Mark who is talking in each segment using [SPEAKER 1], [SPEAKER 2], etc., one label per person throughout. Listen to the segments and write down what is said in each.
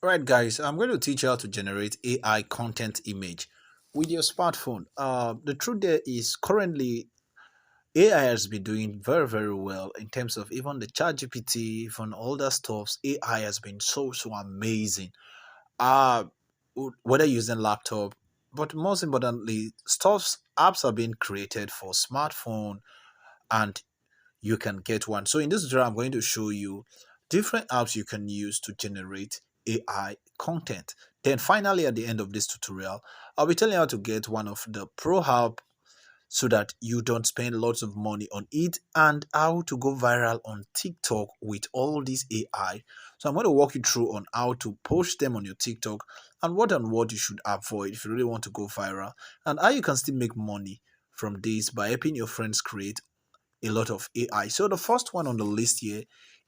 [SPEAKER 1] Alright guys, I'm going to teach you how to generate AI content image with your smartphone. The truth there is currently AI has been doing very well in terms of even the chat GPT, even all that stuffs. AI has been so amazing. Uh whether using laptop, but most importantly, stuffs apps are being created for smartphone and you can get one. So in this tutorial, I'm going to show you different apps you can use to generate AI content. Then finally, at the end of this tutorial, I'll be telling you how to get one of the Pro Hub so that you don't spend lots of money on it and how to go viral on TikTok with all this AI. So I'm going to walk you through on how to post them on your TikTok and what you should avoid if you really want to go viral and how you can still make money from this by helping your friends create a lot of AI. So the first one on the list here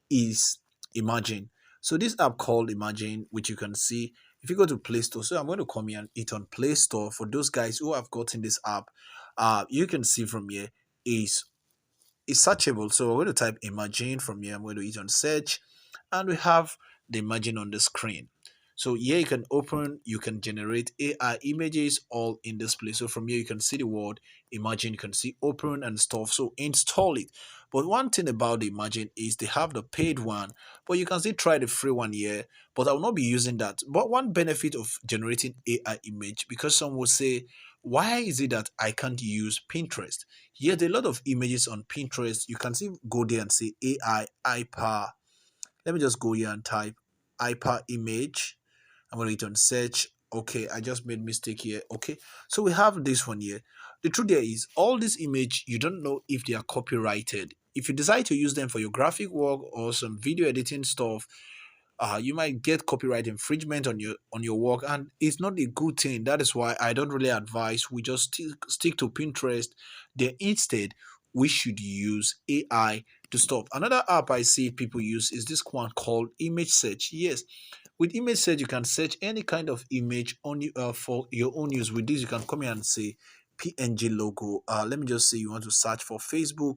[SPEAKER 1] is Imagine. So this app called Imagine, which you can see if you go to Play Store. So I'm going to come here and it on Play Store for those guys who have gotten this app. You can see from here is searchable. So we're going to type Imagine from here. I'm going to hit on search, and we have the Imagine on the screen. So here you can open, you can generate AI images all in this place. So from here you can see the word Imagine, you can see open and stuff. So install it. But one thing about the Imagine is they have the paid one, but you can still try the free one here. But I will not be using that. But one benefit of generating AI image, because some will say, why is it that I can't use Pinterest? Yet a lot of images on Pinterest. You can see go there and say AI hyper. Let me just go here and type hyper image. I'm going to hit on search. Okay, I just made mistake here. Okay, so we have this one here. The truth there is all this image you don't know if they are copyrighted. If you decide to use them for your graphic work or some video editing stuff, you might get copyright infringement on your work, and it's not a good thing. That is why I don't really advise we just stick to Pinterest. Then instead we should use AI to stop. Another app I see people use is this one called image search. Yes, with image search you can search any kind of image on you for your own use. With this you can come here and say PNG logo. Let me just say you want to search for Facebook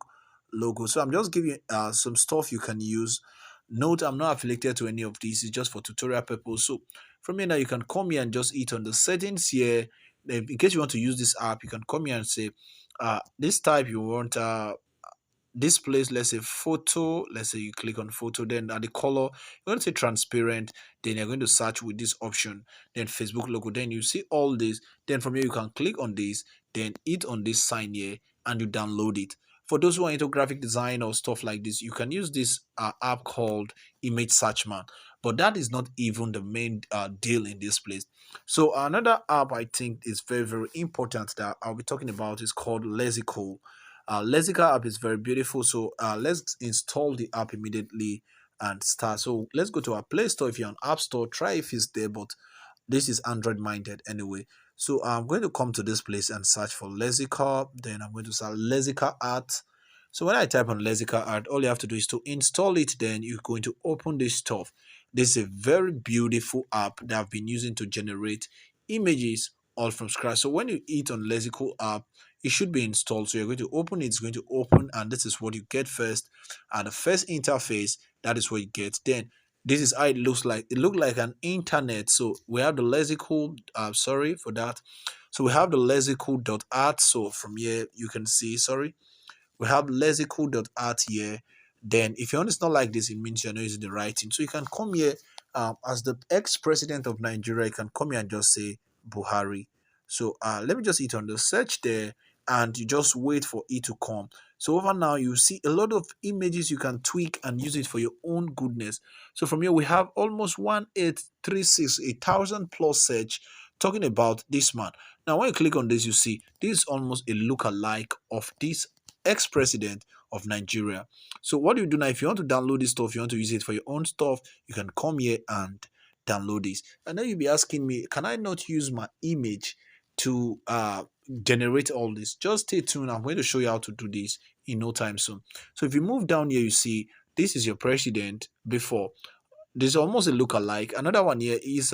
[SPEAKER 1] logo. So I'm just giving some stuff you can use. Note, I'm not affiliated to any of these. It's just for tutorial purpose. So from here now, you can come here and just hit on the settings here. In case you want to use this app, you can come here and say, this type you want, this place, let's say photo. Let's say you click on photo. Then at the color, you're going to say transparent. Then you're going to search with this option. Then Facebook logo. Then you see all this. Then from here, you can click on this. Then hit on this sign here and you download it. For those who are into graphic design or stuff like this, you can use this app called Image Searchman. But that is not even the main deal in this place. So another app I think is very important that I'll be talking about is called Lexical. Lexical app is very beautiful. So let's install the app immediately and start. So let's go to our Play Store. If you're on App Store, try if it's there. But this is Android minded anyway. So I'm going to come to this place and search for Lexica. Then I'm going to search Lexica Art. So when I type on Lexica Art, all you have to do is to install it. Then you're going to open this stuff. This is a very beautiful app that I've been using to generate images all from scratch. So when you hit on Lexical app, it should be installed. So you're going to open it, it's going to open, and this is what you get first. And the first interface, that is what you get. Then this is how it looks like. It looked like an internet. So we have the lexical, sorry for that. So we have the lexical.art. So from here you can see, sorry, we have lexical.art here. Then if your own is not like this, it means you're not using the right thing. So you can come here as the ex-president of Nigeria, you can come here and just say Buhari. So let me just hit on the search there and you just wait for it to come. So over now you see a lot of images you can tweak and use it for your own goodness. So from here we have almost 1836, 1,000 plus search talking about this man. Now when you click on this, you see this is almost a look-alike of this ex-president of Nigeria. So what do you do now? If you want to download this stuff, you want to use it for your own stuff, you can come here and download this. And then you'll be asking me, can I not use my image to generate all this? Just stay tuned. I'm going to show you how to do this in no time soon. So if you move down here, you see this is your president before. This is almost a look-alike. Another one here is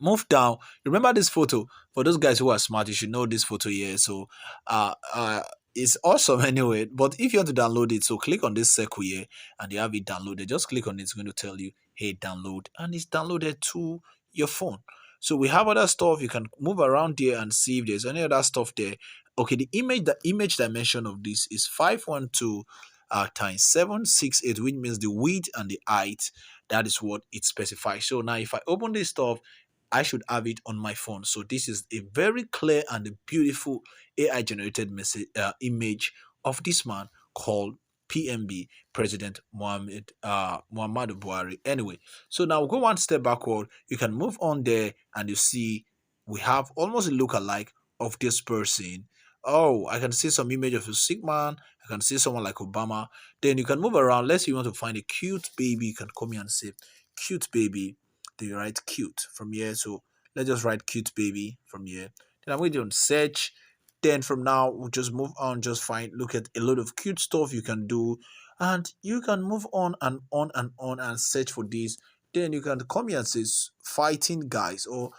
[SPEAKER 1] move down. Remember this photo? For those guys who are smart, you should know this photo here. So it's awesome anyway. But if you want to download it, so click on this circle here and you have it downloaded. Just click on it. It's going to tell you, hey, download. And it's downloaded to your phone. So we have other stuff. You can move around there and see if there's any other stuff there. Okay, the image dimension of this is 512 times 768, which means the width and the height. That is what it specifies. So now if I open this stuff, I should have it on my phone. So this is a very clear and a beautiful AI generated message image of this man called PMB, President Muhammadu Buhari. Anyway, so now we'll go one step backward. You can move on there and you see we have almost a look-alike of this person. Oh, I can see some image of a sick man. I can see someone like Obama. Then you can move around. Let's say you want to find a cute baby. You can come here and say, cute baby. Then you write cute from here. So let's just write cute baby from here. Then I'm going to search. Then from now, we'll just move on, just find, look at a lot of cute stuff you can do. And you can move on and on and on and search for this. Then you can come here and say fighting guys or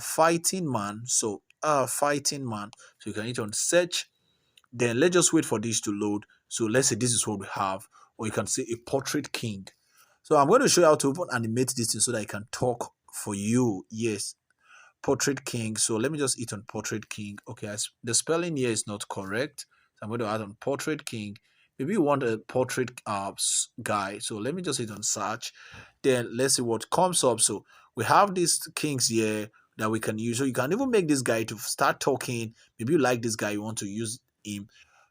[SPEAKER 1] fighting man. So fighting man. So you can hit on search. Then let's just wait for this to load. So let's say this is what we have. Or you can say a portrait king. So I'm going to show you how to even animate this thing so that I can talk for you. Yes, Portrait King. So let me just hit on Portrait King. Okay, the spelling here is not correct. So I'm going to add on Portrait King. Maybe you want a portrait guy. So let me just hit on search. Then let's see what comes up. So we have these kings here that we can use. So you can even make this guy to start talking. Maybe you like this guy, you want to use him.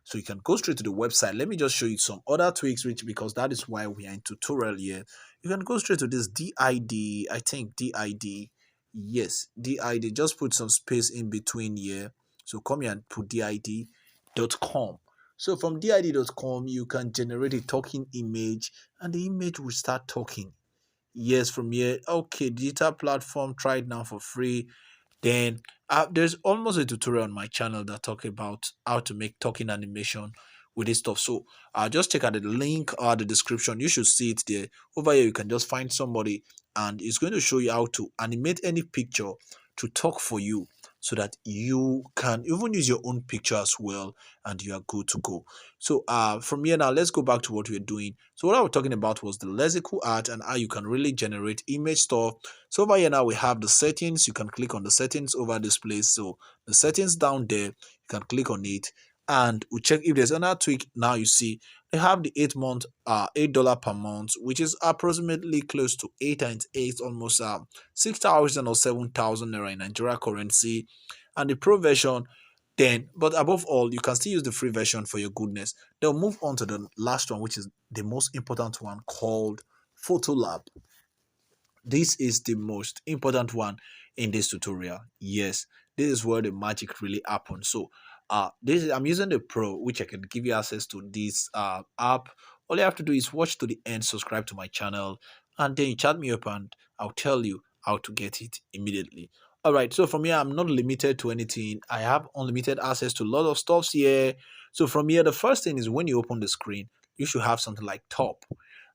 [SPEAKER 1] So you can go straight to the website. Let me just show you some other tweaks, which because that is why we are in tutorial here. You can go straight to this DID. I think DID. Yes, DID. Just put some space in between here. So come here and put DID.com. So from DID.com, you can generate a talking image and the image will start talking. Yes, from here. Okay, digital platform, try it now for free. Then there's almost a tutorial on my channel that talk about how to make talking animation with this stuff. So just check out the link or the description. You should see it there. Over here, you can just find somebody and it's going to show you how to animate any picture to talk for you so that you can even use your own picture as well and you are good to go. So from here now, let's go back to what we're doing. So what I was talking about was the lexical art and how you can really generate image stuff. So over here now we have the settings. You can click on the settings over this place. So the settings down there, you can click on it and we check if there's another tweak. Now you see they have the 8 month $8 per month, which is approximately close to 8 times 8, almost 6,000 or 7,000 naira in Nigeria currency, and the pro version. Then, but above all, you can still use the free version for your goodness. They'll move on to the last one, which is the most important one called Photolab. This is the most important one in this tutorial. Yes, this is where the magic really happens. So I'm using the pro, which I can give you access to this app. All you have to do is watch to the end, subscribe to my channel, and then you chat me up and I'll tell you how to get it immediately. All right, so from here I'm not limited to anything. I have unlimited access to a lot of stuffs here. So from here, the first thing is when you open the screen, you should have something like top.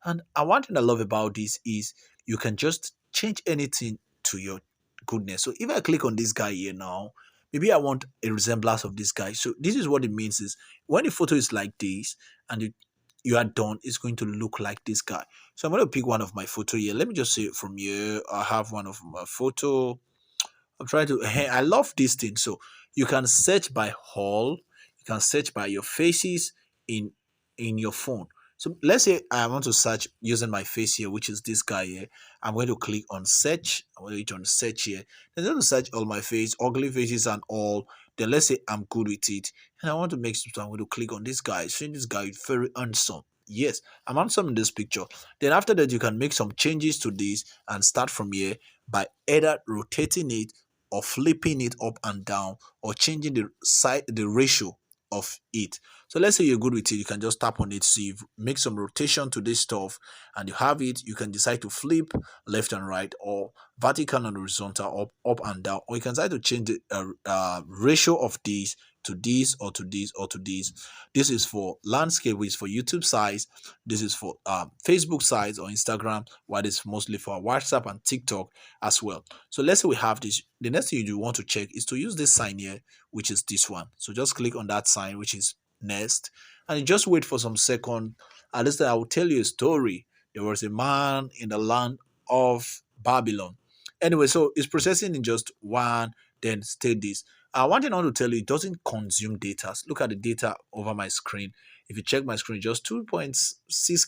[SPEAKER 1] And one thing I love about this is you can just change anything to your goodness. So if I click on this guy here now, maybe I want a resemblance of this guy. So this is what it means is when the photo is like this and you are done, it's going to look like this guy. So I'm going to pick one of my photo here. Let me just say from here, I have one of my photo. I'm trying to, hey, I love this thing. So you can search by haul, you can search by your faces in your phone. So let's say I want to search using my face here, which is this guy here. I'm going to click on search. I'm going to hit on search here. Then I'm going to search all my face, ugly faces and all. Then let's say I'm good with it. And I want to make some, I'm going to click on this guy. See, this guy is very handsome. Yes, I'm handsome in this picture. Then after that, you can make some changes to this and start from here by either rotating it or flipping it up and down or changing the ratio of it. So let's say you're good with it, you can just tap on it, so you make some rotation to this stuff and you have it. You can decide to flip left and right or vertical and horizontal, up and down, or you can decide to change the ratio of these to this or to this or to this. This is for landscape, which is for YouTube size. This is for Facebook size or Instagram, while it's mostly for WhatsApp and TikTok as well. So let's say we have this. The next thing you want to check is to use this sign here, which is this one. So just click on that sign, which is next, and you just wait for some second. At this time, I will tell you a story. There was a man in the land of Babylon. Anyway, so it's processing in just one, then state this. One thing I want to tell you, it doesn't consume data. Look at the data over my screen. If you check my screen, just 2.6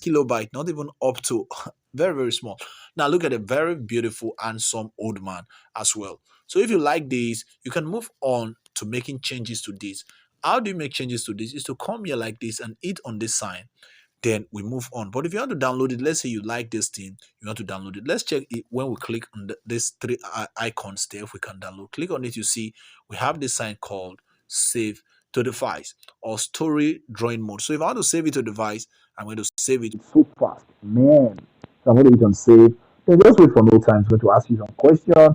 [SPEAKER 1] kilobyte, not even up to very, very small. Now look at a very beautiful, handsome old man as well. So if you like this, you can move on to making changes to this. How do you make changes to this? Is to come here like this and hit on this sign, then we move on. But if you want to download it, let's say you like this thing, you want to download it. Let's check it when we click on this three icons there. If we can download, click on it, you see we have this sign called save to device or story drawing mode. So if I want to save it to device, I'm going to save it so fast, man. So I'm going to hit on save. Then just wait for no time. It's going to ask you some question.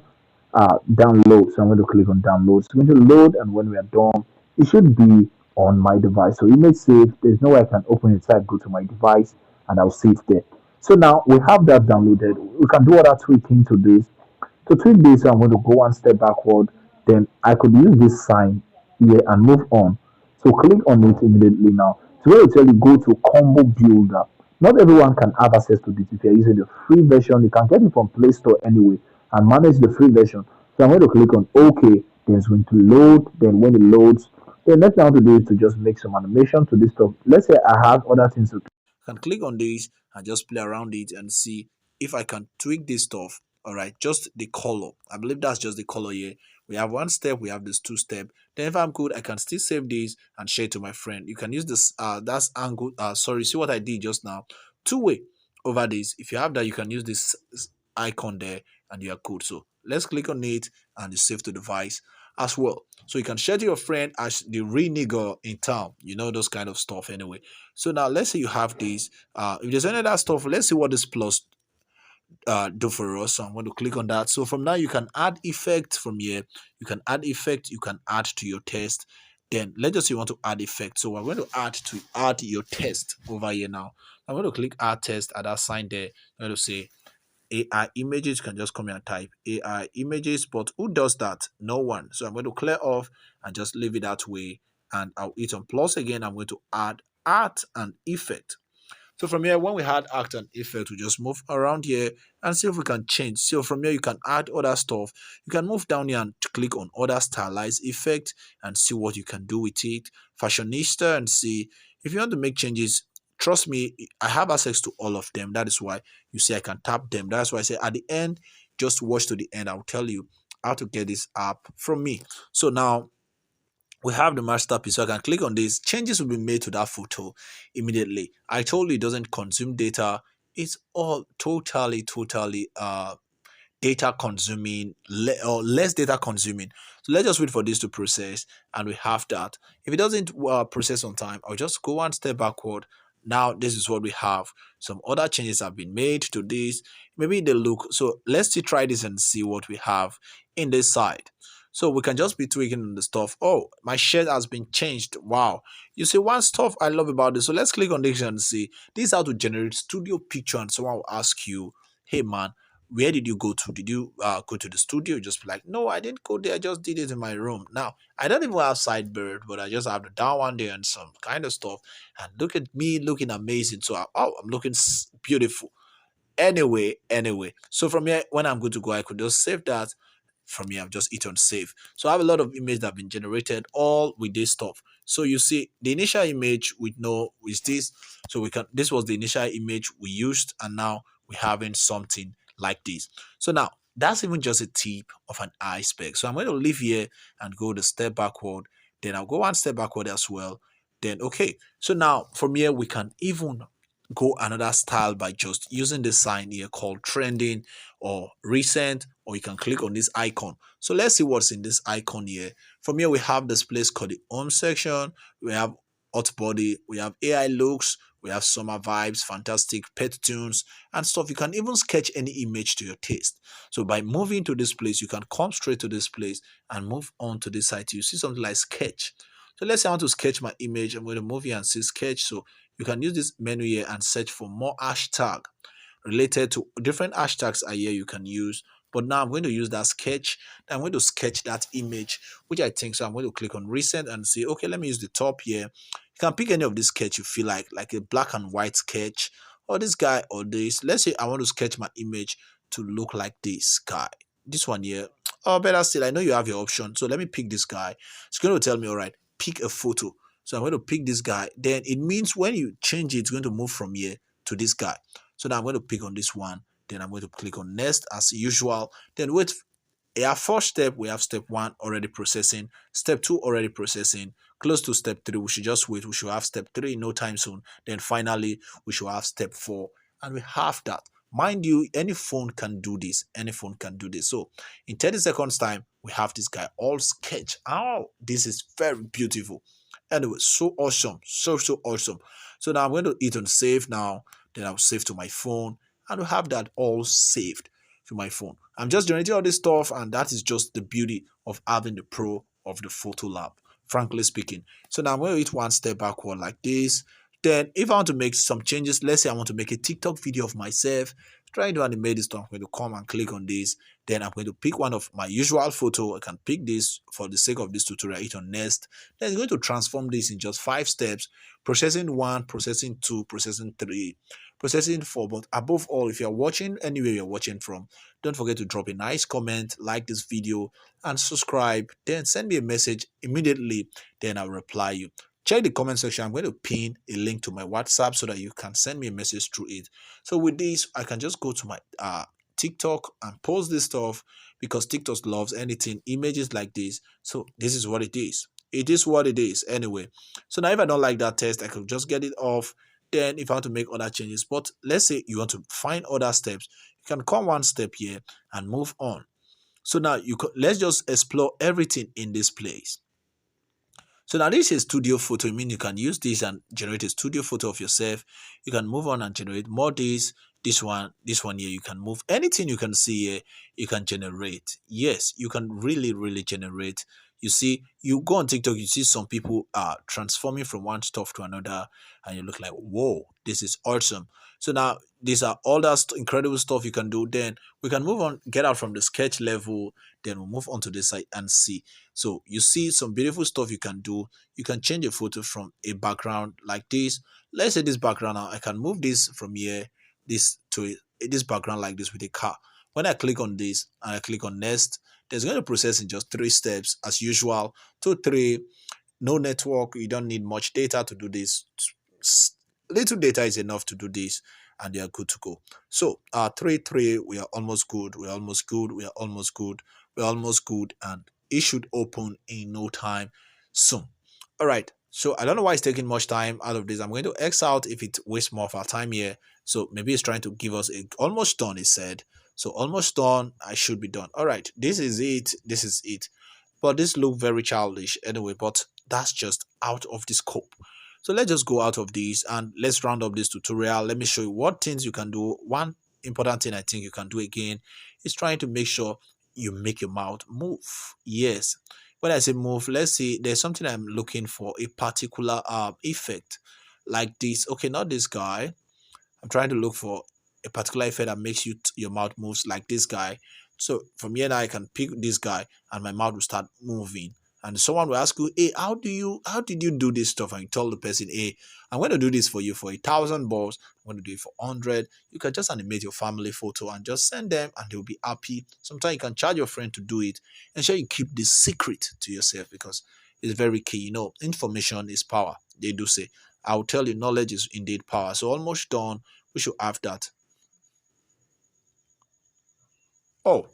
[SPEAKER 1] Download. So I'm going to click on download. It's going to load, and when we are done, it should be on my device. So image save, there's no way I can open it. So I go to my device and I'll see it there. So now we have that downloaded. We can do other tweaking to this. To tweak this, I'm going to go one step backward. Then I could use this sign here and move on. So click on it immediately now. So when I tell you go to Combo Builder, not everyone can have access to this. If you're using the free version, you can get it from Play Store anyway and manage the free version. So I'm going to click on OK. Then it's going to load. Then when it loads, the next thing I want to do is to just make some animation to this stuff. Let's say I have other things to. I can click on this and just play around it and see if I can tweak this stuff. All right, just the color. I believe that's just the color here. We have one step, we have this two step. Then if I'm good, I can still save this and share it to my friend. You can use this that's angle. Sorry, see what I did just now. Two-way over this. If you have that, you can use this icon there and you are good. So let's click on it and it's save to device as well. So you can share to your friend as the real nigger in town. You know those kind of stuff anyway. So now let's say you have this. If there's any other stuff, let's see what this plus do for us. So I'm going to click on that. So from now you can add effect from here. You can add effect. You can add to your test. Then let's just say you want to add effect. So we're going to add your test over here now. I'm going to click add test at that sign there. I'm going to say AI images. You can just come here and type AI images. But who does that? No one. So I'm going to clear off and just leave it that way. And I'll hit on plus again. I'm going to add art and effect. So from here, when we had act and effect, we just move around here and see if we can change. So from here, you can add other stuff. You can move down here and click on other stylized effect and see what you can do with it. Fashionista and see if you want to make changes. Trust me, I have access to all of them. That is why you see I can tap them. That's why I say at the end, just watch to the end. I'll tell you how to get this app from me. So now we have the masterpiece. So I can click on this. Changes will be made to that photo immediately. I told you it doesn't consume data. It's all totally data consuming or less data consuming. So let's just wait for this to process and we have that. If it doesn't process on time, I'll just go one step backward. Now this is what we have. Some other changes have been made to this. Maybe they look. So let's see, try this and see what we have in this side. So we can just be tweaking on the stuff. Oh, my shirt has been changed. Wow. You see one stuff I love about this. So let's click on this and see. This is how to generate studio picture. And someone will ask you, hey man, where did you go to? Did you go to the studio? Just be like, no, I didn't go there. I just did it in my room. Now, I don't even have Sidebird, but I just have the down one there and some kind of stuff. And look at me looking amazing. So, I'm looking beautiful. Anyway. So from here, when I'm good to go, I could just save that. From here, I've just hit on save. So I have a lot of images that have been generated all with this stuff. So you see the initial image we know is this. So this was the initial image we used, and now we're having something like this. So now that's even just a tip of an iceberg. So I'm going to leave here and go the step backward. Then I'll go one step backward as well. Then okay. So now from here we can even go another style by just using the sign here called trending or recent, or you can click on this icon. So let's see what's in this icon here. From here we have this place called the home section. We have hot body, we have AI looks, we have summer vibes, fantastic pet tunes and stuff. You can even sketch any image to your taste. So by moving to this place, you can come straight to this place and move on to this site. You see something like sketch. So let's say I want to sketch my image. I'm going to move here and see sketch. So you can use this menu here and search for more hashtag related to different hashtags are here you can use. But now I'm going to use that sketch. I'm going to sketch that image, which I think. So I'm going to click on recent and say, okay, let me use the top here. You can pick any of this sketch you feel like a black and white sketch, or this guy, or this. Let's say I want to sketch my image to look like this guy. This one here. Or better still, I know you have your option. So let me pick this guy. It's going to tell me, all right, pick a photo. So I'm going to pick this guy. Then it means when you change it, it's going to move from here to this guy. So now I'm going to pick on this one. Then I'm going to click on next as usual. Then wait. Our first step, we have step one already processing, step two already processing, close to step three. We should just wait. We should have step three no time soon. Then finally, we should have step four, and we have that. Mind you, any phone can do this. Any phone can do this. So in 30 seconds time, we have this guy all sketch. Oh, this is very beautiful. Anyway, so awesome. So awesome. So now I'm going to hit on save now. Then I'll save to my phone, and we have that all saved to my phone. I'm just generating all this stuff, and that is just the beauty of having the pro of the photo lab, frankly speaking. So now I'm going to hit one step backward like this. Then if I want to make some changes, let's say I want to make a TikTok video of myself trying to animate this stuff, I'm going to come and click on this. Then I'm going to pick one of my usual photo. I can pick this for the sake of this tutorial, hit on next. Then it's going to transform this in just 5 steps: processing 1, processing 2, processing 3, processing 4. But above all, if you're watching anywhere you're watching from, don't forget to drop a nice comment, like this video, and subscribe. Then send me a message immediately. Then I'll reply you. Check the comment section. I'm going to pin a link to my WhatsApp so that you can send me a message through it. So with this, I can just go to my TikTok and post this stuff, because TikTok loves anything images like this. So this is what it is. It is what it is anyway. So now if I don't like that test, I could just get it off. Then if I want to make other changes, but let's say you want to find other steps, you can come one step here and move on. So now let's just explore everything in this place. So now this is studio photo. I mean, you can use this and generate a studio photo of yourself. You can move on and generate more days. This one here, you can move anything you can see here, you can generate. Yes, you can really generate. You see, you go on TikTok, you see some people are transforming from one stuff to another, and you look like, whoa, this is awesome. So now these are all that incredible stuff you can do. Then we can move on, get out from the sketch level, then we'll move on to this side and see. So you see some beautiful stuff you can do. You can change a photo from a background like this. Let's say this background now, I can move this from here, this to this background like this with a car. When I click on this and I click on next, there's going to process in just 3 steps as usual. 2, 3, no network. You don't need much data to do this. Little data is enough to do this, and they are good to go. So 3, 3, we are almost good. We are almost good. We are almost good. We're almost good, and it should open in no time soon. All right. So I don't know why it's taking much time out of this. I'm going to X out if it wastes more of our time here. So maybe it's trying to give us a almost done, it said. So almost done. I should be done. All right. This is it. This is it. But this look very childish anyway, but that's just out of the scope. So let's just go out of this and let's round up this tutorial. Let me show you what things you can do. One important thing I think you can do again is trying to make sure you make your mouth move. Yes. When I say move, let's see, there's something I'm looking for, a particular effect like this. Okay, not this guy. I'm trying to look for a particular effect that makes your mouth moves like this guy. So from here now I can pick this guy and my mouth will start moving. And someone will ask you, hey, how did you do this stuff? And you tell the person, hey, I'm going to do this for you for 1,000 balls. I'm going to do it for 100. You can just animate your family photo and just send them and they'll be happy. Sometimes you can charge your friend to do it. Ensure you keep this secret to yourself, because it's very key. You know, information is power. They do say, I'll tell you, knowledge is indeed power. So almost done. We should have that. Oh.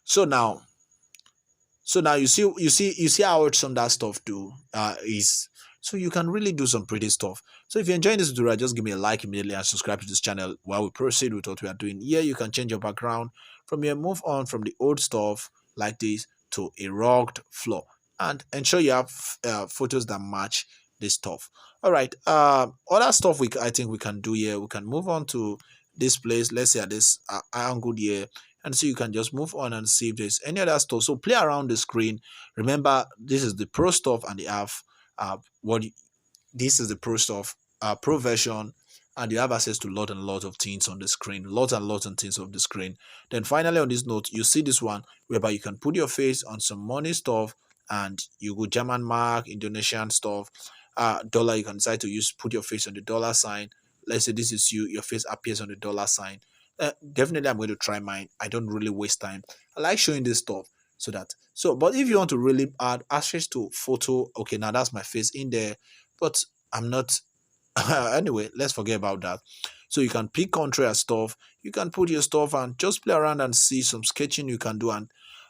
[SPEAKER 1] So now you see how awesome that stuff do is. So you can really do some pretty stuff. So if you're enjoying this tutorial, just give me a like immediately and subscribe to this channel while we proceed with what we are doing. Here you can change your background. From here, move on from the old stuff like this to a rugged floor, and ensure you have photos that match this stuff. All right, other stuff I think we can do here. We can move on to this place. Let's say at this angle here, and so you can just move on and see if there's any other stuff. So play around the screen. Remember, this is the pro stuff, and they have this is the pro stuff, pro version, and you have access to lot and lot of things on the screen, lots and lots of things of the screen. Then finally on this note, you see this one whereby you can put your face on some money stuff, and you go German mark, Indonesian stuff, dollar. You can decide to use put your face on the dollar sign. Let's say this is you, your face appears on the dollar sign. Definitely, I'm going to try mine. I don't really waste time. I like showing this stuff so that but if you want to really add access to photo, okay, now that's my face in there, but I'm not. Anyway, let's forget about that. So you can pick country and stuff. You can put your stuff and just play around and see some sketching you can do. And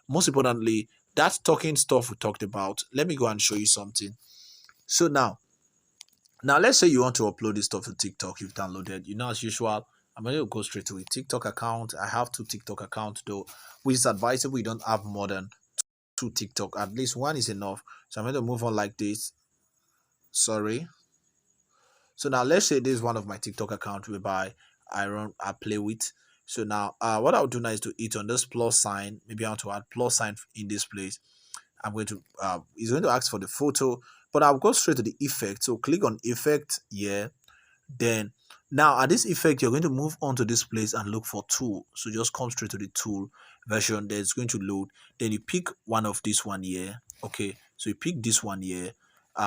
[SPEAKER 1] most importantly, that talking stuff we talked about. Let me go and show you something. So now let's say you want to upload this stuff to TikTok you've downloaded. As usual, I'm going to go straight to a TikTok account. I have two TikTok accounts though, which is advisable you don't have more than two TikTok. At least one is enough. So I'm going to move on like this. Sorry. So now let's say this is one of my TikTok accounts whereby I play with. So now what I'll do now is to hit on this plus sign. Maybe I want to add plus sign in this place. I'm going to it's going to ask for the photo, but I'll go straight to the effect. So click on effect here. Then now at this effect, you're going to move on to this place and look for tool. So just come straight to the tool version. Then it's going to load. Then you pick one of this one here. Okay, so you pick this one here,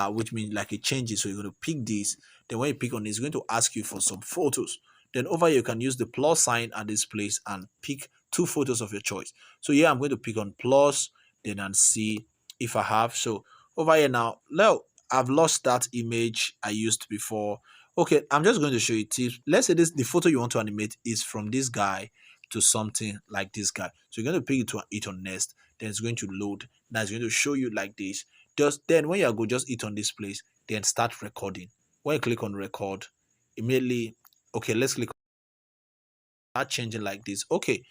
[SPEAKER 1] which means like it changes. So you're going to pick this. Then when you pick on it, it's going to ask you for some photos. Then over here, you can use the plus sign at this place and pick two photos of your choice. So here I'm going to pick on plus, then and see if I have. So over here now, I've lost that image I used before. Okay, I'm just going to show you tips. Let's say the photo you want to animate is from this guy to something like this guy. So you're going to pick it on next. Then it's going to load. Now it's going to show you like this. Just then when you go, just hit on this place. Then start recording. When you click on record, immediately, okay, let's click start changing like this. Okay,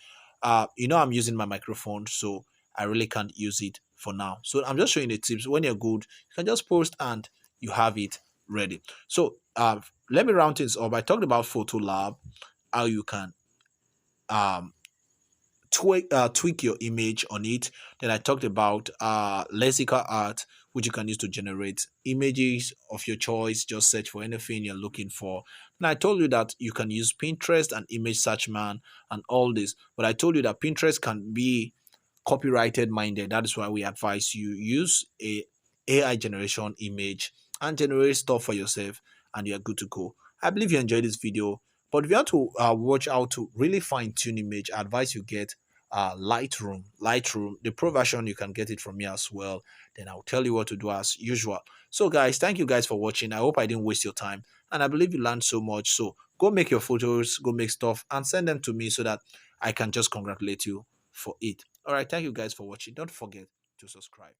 [SPEAKER 1] I'm using my microphone, so I really can't use it for now. So I'm just showing the tips. When you're good, you can just post and you have it ready. So let me round things up. I talked about Photo Lab, how you can tweak your image on it. Then I talked about lexical art, which you can use to generate images of your choice. Just search for anything you're looking for. And I told you that you can use Pinterest and Image Search Man and all this. But I told you that Pinterest can be copyrighted minded. That is why we advise you use a AI generation image and generate stuff for yourself, and you're good to go. I believe you enjoyed this video. But if you want to watch how to really fine tune image, I advise you get Lightroom. Lightroom, the pro version, you can get it from me as well. Then I'll tell you what to do as usual. So guys, thank you guys for watching. I hope I didn't waste your time, and I believe you learned so much. So go make your photos, go make stuff and send them to me so that I can just congratulate you for it. All right, thank you guys for watching. Don't forget to subscribe.